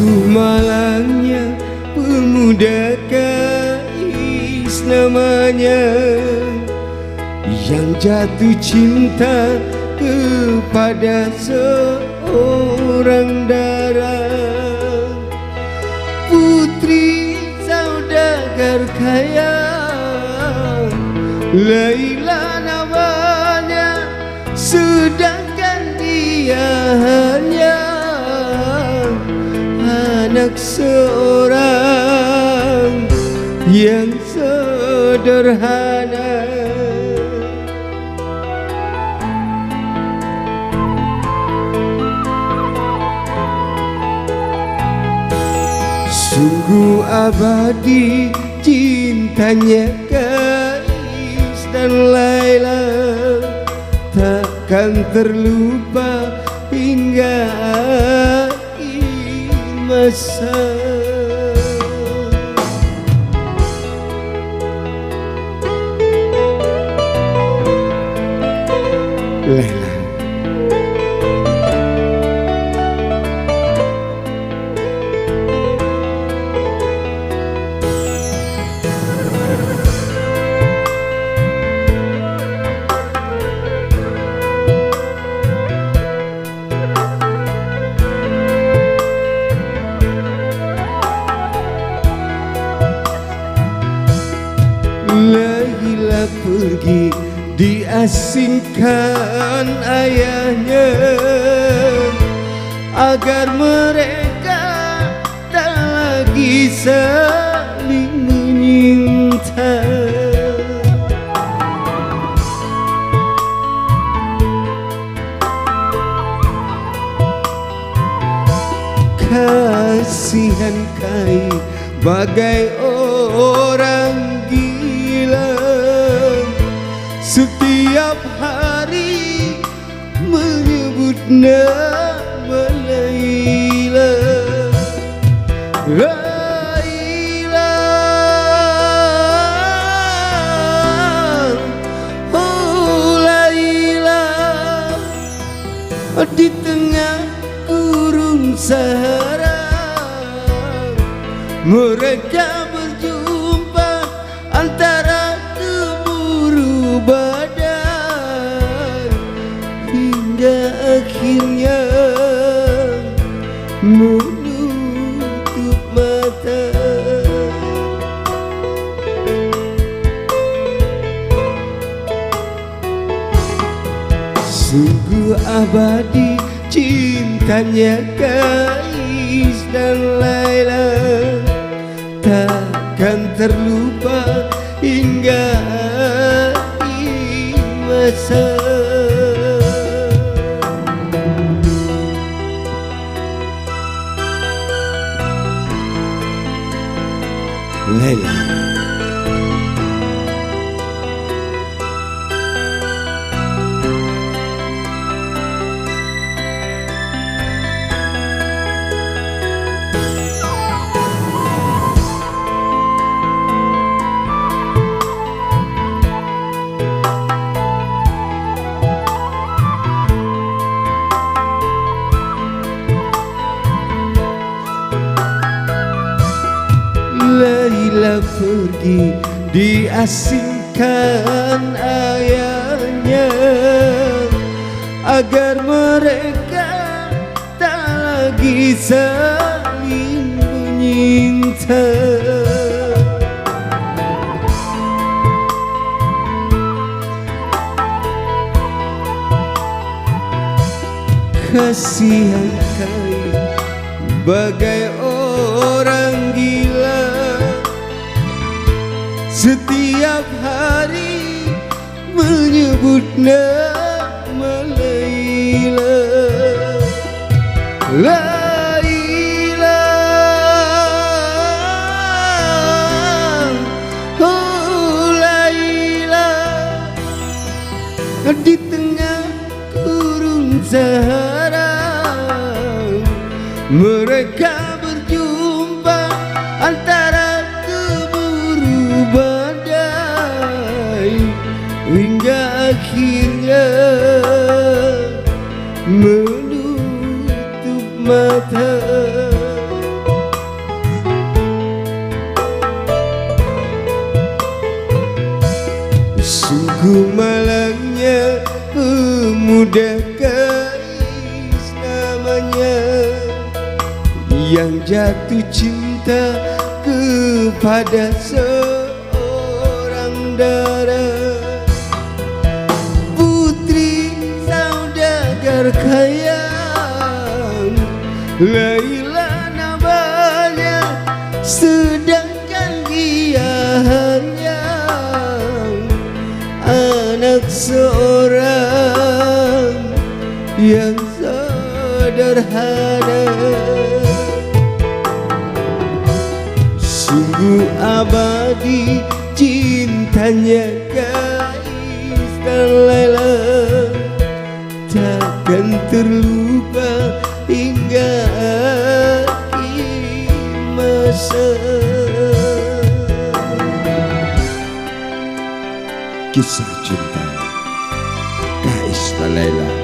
Sungguh malangnya pemuda Kais namanya, yang jatuh cinta kepada seorang dara. Putri saudagar kaya, Laila namanya, sedangkan dia hanya anak seorang yang sederhana. Sungguh abadi cintanya Kais dan Laila, takkan terlupa hingga akhir masa. Laila. Laila pergi diasingkan ayahnya, agar mereka tak lagi saling menyinta. Kasihan Kais bagai orang gila, setiap hari menyebut nama Laila. Laila, oh Laila, di tengah gurun Sahara mereka berjumpa antara gemuruh badai, hingga akhirnya menutup mata. Sungguh abadi cintanya Kais dan Laila, takkan terlupa hingga akhir masa. Laila. Laila pergi diasingkan ayahnya, agar mereka tak lagi saling menyinta. Kasihan Kais bagai orang gila, setiap hari menyebut nama Laila. Laila, oh Laila, di tengah gurun Sahara mereka berjumpa antara gemuruh badai, hingga akhirnya menutup mata. Kais namanya, yang jatuh cinta kepada seorang dara. Putri saudagar kaya, Laila namanya, sedangkan dia hanya anak seorang yang sederhana. Sungguh abadi cintanya Kais dan Laila, takkan terlupa hingga akhir masa. Kisah cinta Kais dan Laila.